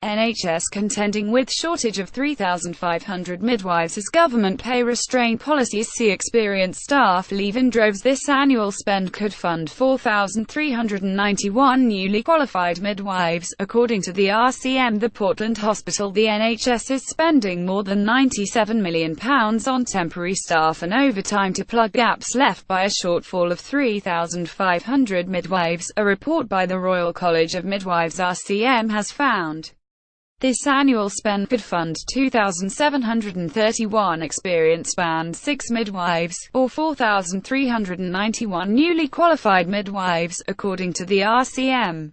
NHS contending with shortage of 3,500 midwives as government pay restraint policies see experienced staff leave in droves. This annual spend could fund 4,391 newly qualified midwives, according to the RCM. The Portland Hospital. The NHS is spending more than £97 million on temporary staff and overtime to plug gaps left by a shortfall of 3,500 midwives, a report by the Royal College of Midwives (RCM) has found. This annual spend could fund 2,731 experienced Band 6 midwives, or 4,391 newly qualified midwives, according to the RCM.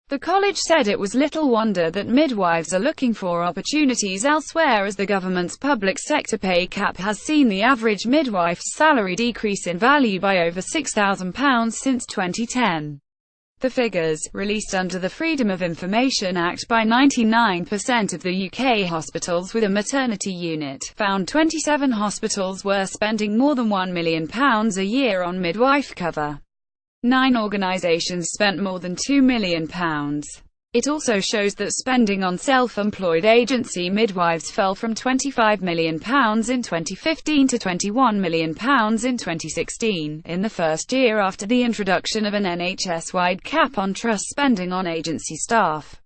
The college said it was little wonder that midwives are looking for opportunities elsewhere, as the government's public sector pay cap has seen the average midwife's salary decrease in value by over £6,000 since 2010. The figures, released under the Freedom of Information Act by 99% of the UK hospitals with a maternity unit, found 27 hospitals were spending more than £1 million a year on midwife cover. 9 organisations spent more than £2 million. It also shows that spending on self-employed agency midwives fell from £25 million in 2015 to £21 million in 2016, in the first year after the introduction of an NHS-wide cap on trust spending on agency staff.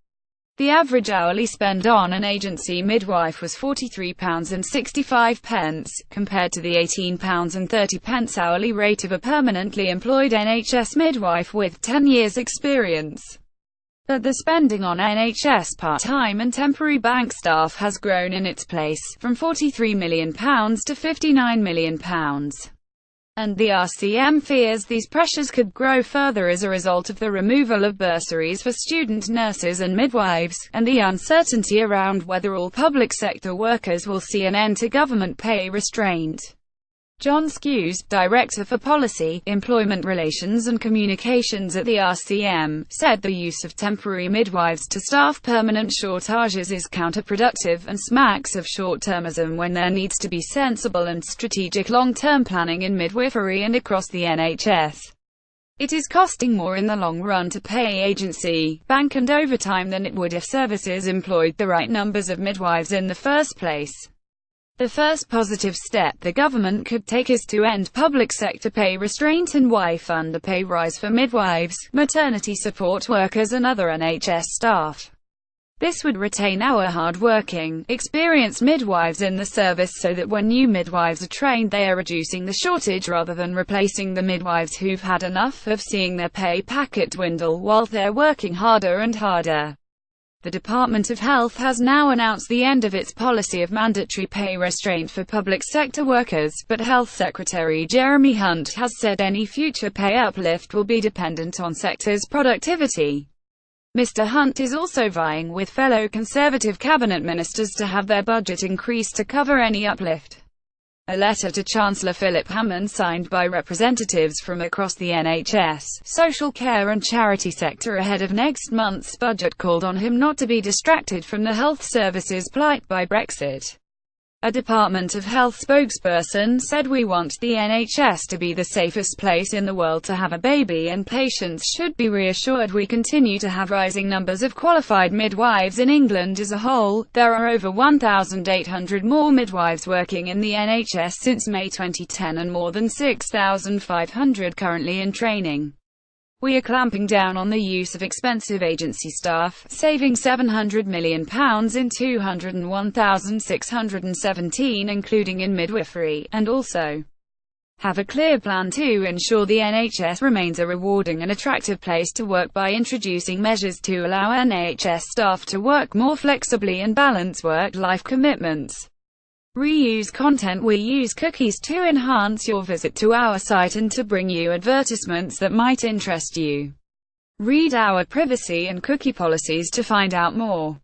The average hourly spend on an agency midwife was £43.65, compared to the £18.30 hourly rate of a permanently employed NHS midwife with 10 years' experience. But the spending on NHS part-time and temporary bank staff has grown in its place, from £43 million to £59 million. And the RCM fears these pressures could grow further as a result of the removal of bursaries for student nurses and midwives, and the uncertainty around whether all public sector workers will see an end to government pay restraint. John Skews, Director for Policy, Employment Relations and Communications at the RCM, said the use of temporary midwives to staff permanent shortages is counterproductive and smacks of short-termism when there needs to be sensible and strategic long-term planning in midwifery and across the NHS. It is costing more in the long run to pay agency, bank and overtime than it would if services employed the right numbers of midwives in the first place. The first positive step the government could take is to end public sector pay restraint and fund a pay rise for midwives, maternity support workers and other NHS staff. This would retain our hard-working, experienced midwives in the service so that when new midwives are trained they are reducing the shortage rather than replacing the midwives who've had enough of seeing their pay packet dwindle while they're working harder and harder. The Department of Health has now announced the end of its policy of mandatory pay restraint for public sector workers, but Health Secretary Jeremy Hunt has said any future pay uplift will be dependent on sector's productivity. Mr. Hunt is also vying with fellow Conservative cabinet ministers to have their budget increased to cover any uplift. A letter to Chancellor Philip Hammond signed by representatives from across the NHS, social care and charity sector ahead of next month's budget called on him not to be distracted from the health services plight by Brexit. A Department of Health spokesperson said, "We want the NHS to be the safest place in the world to have a baby, and patients should be reassured we continue to have rising numbers of qualified midwives in England as a whole. There are over 1,800 more midwives working in the NHS since May 2010 and more than 6,500 currently in training. We are clamping down on the use of expensive agency staff, saving £700 million in 201,617 including in midwifery, and also have a clear plan to ensure the NHS remains a rewarding and attractive place to work by introducing measures to allow NHS staff to work more flexibly and balance work-life commitments. Reuse content. We use cookies to enhance your visit to our site and to bring you advertisements that might interest you. Read our privacy and cookie policies to find out more.